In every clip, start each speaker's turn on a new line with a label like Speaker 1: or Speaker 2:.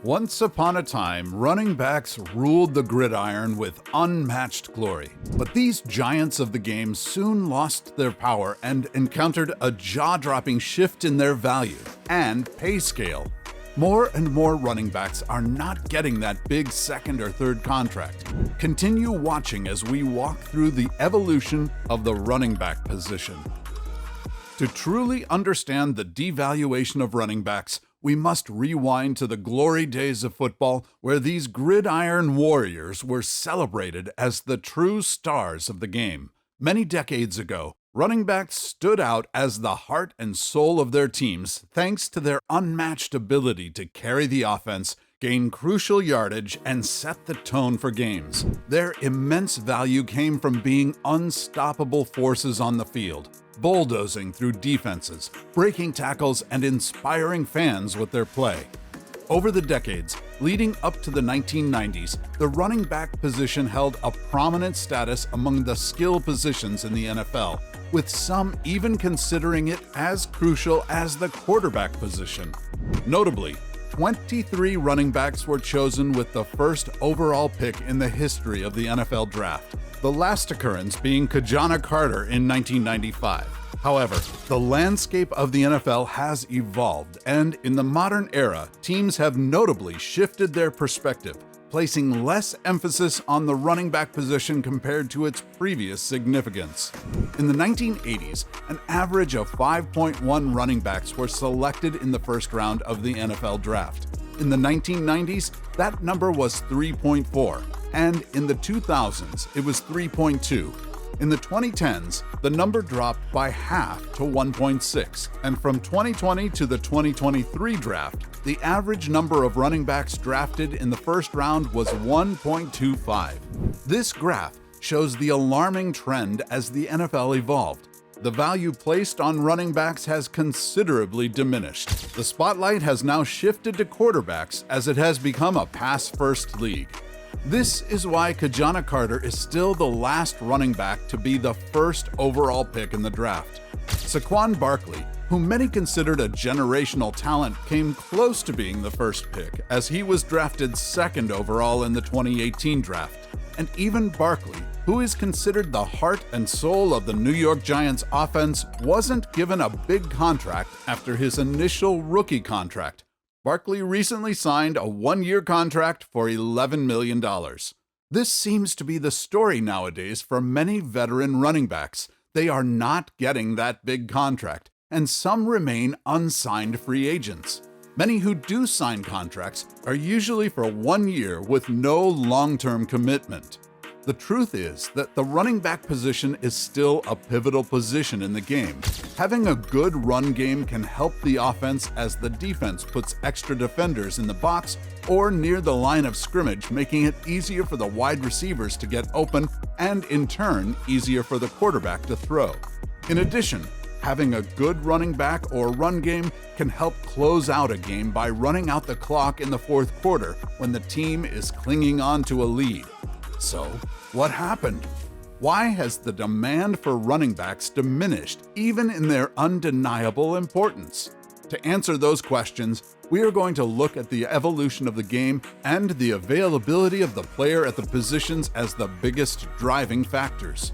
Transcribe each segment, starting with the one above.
Speaker 1: Once upon a time, running backs ruled the gridiron with unmatched glory. But these giants of the game soon lost their power and encountered a jaw-dropping shift in their value and pay scale. More and more running backs are not getting that big second or third contract. Continue watching as we walk through the evolution of the running back position. To truly understand the devaluation of running backs, we must rewind to the glory days of football where these gridiron warriors were celebrated as the true stars of the game. Many decades ago, running backs stood out as the heart and soul of their teams thanks to their unmatched ability to carry the offense, gain crucial yardage, and set the tone for games. Their immense value came from being unstoppable forces on the field, bulldozing through defenses, breaking tackles, and inspiring fans with their play. Over the decades, leading up to the 1990s, the running back position held a prominent status among the skill positions in the NFL, with some even considering it as crucial as the quarterback position. Notably, 23 running backs were chosen with the first overall pick in the history of the NFL draft, the last occurrence being Kajana Carter in 1995. However, the landscape of the NFL has evolved, and in the modern era, teams have notably shifted their perspective, placing less emphasis on the running back position compared to its previous significance. In the 1980s, an average of 5.1 running backs were selected in the first round of the NFL draft. In the 1990s, that number was 3.4, and in the 2000s, it was 3.2. In the 2010s, the number dropped by half to 1.6, and from 2020 to the 2023 draft, the average number of running backs drafted in the first round was 1.25. This graph shows the alarming trend as the NFL evolved. The value placed on running backs has considerably diminished. The spotlight has now shifted to quarterbacks as it has become a pass-first league. This is why Kajana Carter is still the last running back to be the first overall pick in the draft. Saquon Barkley, whom many considered a generational talent, came close to being the first pick as he was drafted second overall in the 2018 draft. And even Barkley, who is considered the heart and soul of the New York Giants offense, wasn't given a big contract after his initial rookie contract. Barkley recently signed a one-year contract for $11 million. This seems to be the story nowadays for many veteran running backs. They are not getting that big contract, and some remain unsigned free agents. Many who do sign contracts are usually for 1 year with no long-term commitment. The truth is that the running back position is still a pivotal position in the game. Having a good run game can help the offense as the defense puts extra defenders in the box or near the line of scrimmage, making it easier for the wide receivers to get open and, in turn, easier for the quarterback to throw. In addition, having a good running back or run game can help close out a game by running out the clock in the fourth quarter when the team is clinging on to a lead. So, what happened? Why has the demand for running backs diminished even in their undeniable importance? To answer those questions, we are going to look at the evolution of the game and the availability of the player at the positions as the biggest driving factors.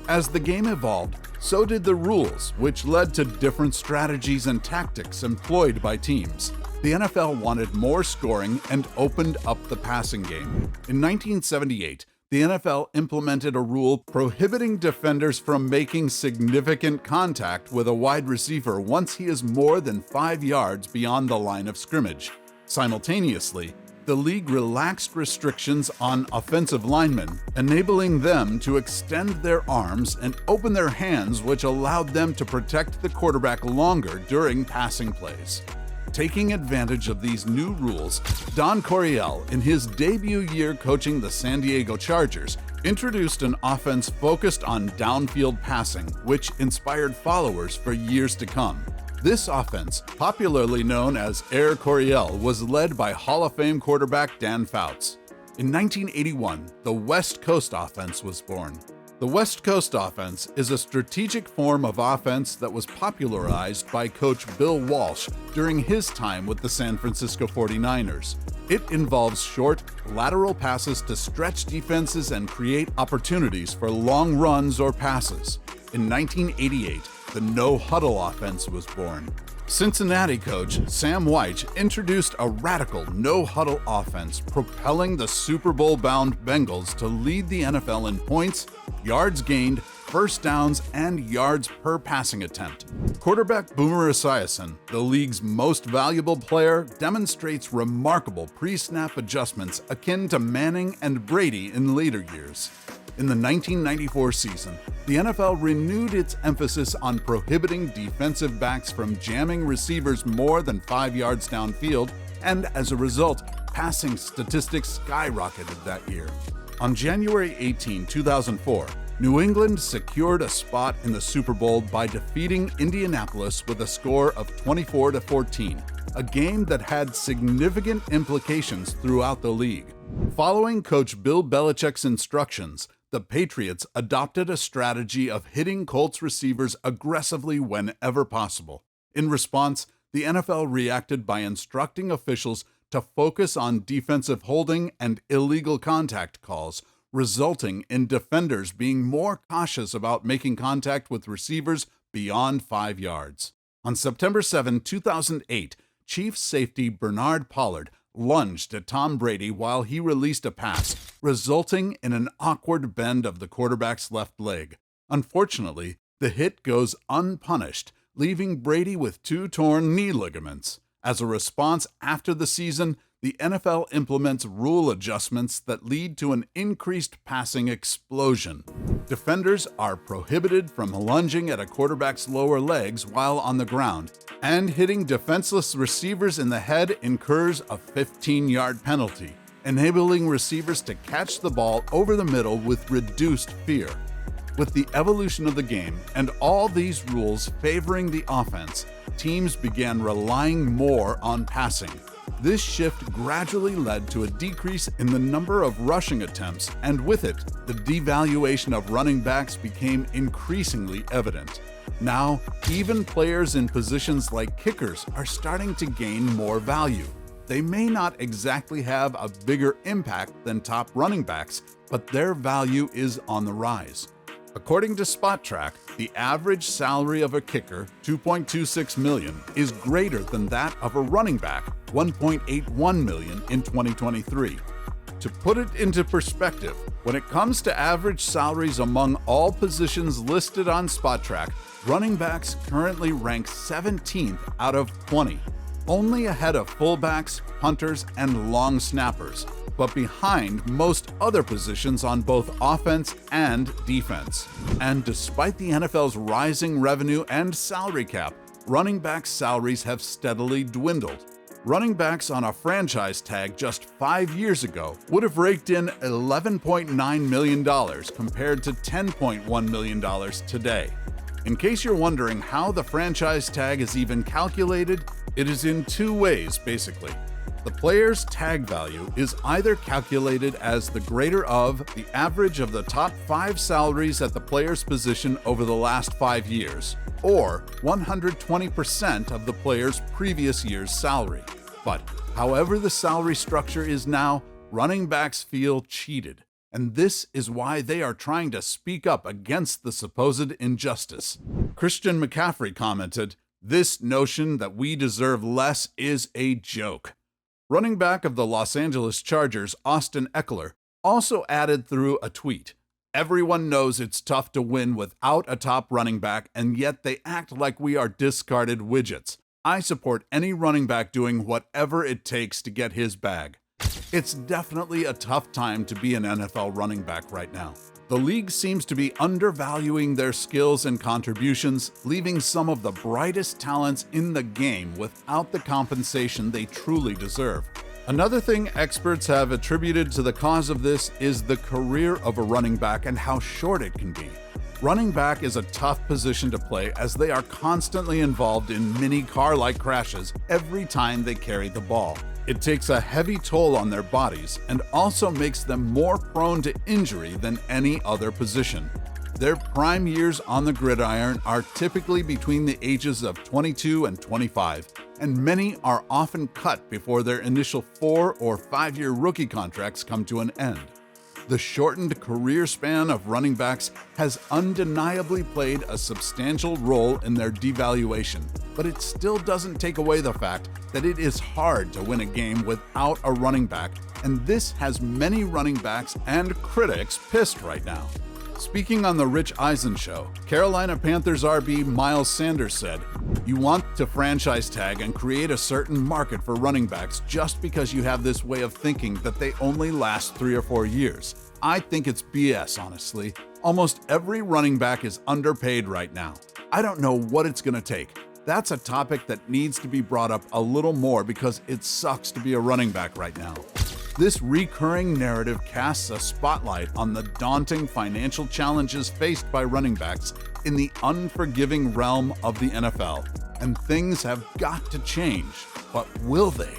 Speaker 1: As the game evolved, so did the rules, which led to different strategies and tactics employed by teams. The NFL wanted more scoring and opened up the passing game. In 1978, the NFL implemented a rule prohibiting defenders from making significant contact with a wide receiver once he is more than 5 yards beyond the line of scrimmage. Simultaneously, the league relaxed restrictions on offensive linemen, enabling them to extend their arms and open their hands, which allowed them to protect the quarterback longer during passing plays. Taking advantage of these new rules, Don Coryell, in his debut year coaching the San Diego Chargers, introduced an offense focused on downfield passing, which inspired followers for years to come. This offense, popularly known as Air Coryell, was led by Hall of Fame quarterback Dan Fouts. In 1981, the West Coast offense was born. The West Coast offense is a strategic form of offense that was popularized by coach Bill Walsh during his time with the San Francisco 49ers. It involves short, lateral passes to stretch defenses and create opportunities for long runs or passes. In 1988, the no-huddle offense was born. Cincinnati coach Sam Wyche introduced a radical no-huddle offense, propelling the Super Bowl-bound Bengals to lead the NFL in points, yards gained, first downs, and yards per passing attempt. Quarterback Boomer Esiason, the league's most valuable player, demonstrates remarkable pre-snap adjustments akin to Manning and Brady in later years. In the 1994 season, the NFL renewed its emphasis on prohibiting defensive backs from jamming receivers more than 5 yards downfield, and as a result, passing statistics skyrocketed that year. On January 18, 2004, New England secured a spot in the Super Bowl by defeating Indianapolis with a score of 24-14, a game that had significant implications throughout the league. Following coach Bill Belichick's instructions, the Patriots adopted a strategy of hitting Colts receivers aggressively whenever possible. In response, the NFL reacted by instructing officials to focus on defensive holding and illegal contact calls, resulting in defenders being more cautious about making contact with receivers beyond 5 yards. On September 7, 2008, Chiefs safety Bernard Pollard lunged at Tom Brady while he released a pass, resulting in an awkward bend of the quarterback's left leg. Unfortunately, the hit goes unpunished, leaving Brady with 2 torn knee ligaments. As a response after the season, the NFL implements rule adjustments that lead to an increased passing explosion. Defenders are prohibited from lunging at a quarterback's lower legs while on the ground, and hitting defenseless receivers in the head incurs a 15-yard penalty, enabling receivers to catch the ball over the middle with reduced fear. With the evolution of the game and all these rules favoring the offense, teams began relying more on passing. This shift gradually led to a decrease in the number of rushing attempts, and with it, the devaluation of running backs became increasingly evident. Now, even players in positions like kickers are starting to gain more value. They may not exactly have a bigger impact than top running backs, but their value is on the rise. According to SpotTrack, the average salary of a kicker, $2.26 million, is greater than that of a running back, $1.81 million in 2023. To put it into perspective, when it comes to average salaries among all positions listed on SpotTrack, running backs currently rank 17th out of 20, only ahead of fullbacks, punters, and long snappers, but behind most other positions on both offense and defense. And despite the NFL's rising revenue and salary cap, running back salaries have steadily dwindled. Running backs on a franchise tag just 5 years ago would have raked in $11.9 million compared to $10.1 million today. In case you're wondering how the franchise tag is even calculated, it is in 2 ways, basically. The player's tag value is either calculated as the greater of the average of the top 5 salaries at the player's position over the last 5 years, or 120% of the player's previous year's salary. But however the salary structure is now, running backs feel cheated, and this is why they are trying to speak up against the supposed injustice. Christian McCaffrey commented, "This notion that we deserve less is a joke." Running back of the Los Angeles Chargers, Austin Eckler, also added through a tweet, "Everyone knows it's tough to win without a top running back, and yet they act like we are discarded widgets. I support any running back doing whatever it takes to get his bag." It's definitely a tough time to be an NFL running back right now. The league seems to be undervaluing their skills and contributions, leaving some of the brightest talents in the game without the compensation they truly deserve. Another thing experts have attributed to the cause of this is the career of a running back and how short it can be. Running back is a tough position to play as they are constantly involved in mini car-like crashes every time they carry the ball. It takes a heavy toll on their bodies and also makes them more prone to injury than any other position. Their prime years on the gridiron are typically between the ages of 22 and 25, and many are often cut before their initial 4 or 5 year rookie contracts come to an end. The shortened career span of running backs has undeniably played a substantial role in their devaluation, but it still doesn't take away the fact that it is hard to win a game without a running back, and this has many running backs and critics pissed right now. Speaking on The Rich Eisen Show, Carolina Panthers RB Miles Sanders said, "You want to franchise tag and create a certain market for running backs just because you have this way of thinking that they only last 3 or 4 years. I think it's BS, honestly. Almost every running back is underpaid right now. I don't know what it's going to take. That's a topic that needs to be brought up a little more because it sucks to be a running back right now." This recurring narrative casts a spotlight on the daunting financial challenges faced by running backs in the unforgiving realm of the NFL. And things have got to change, but will they?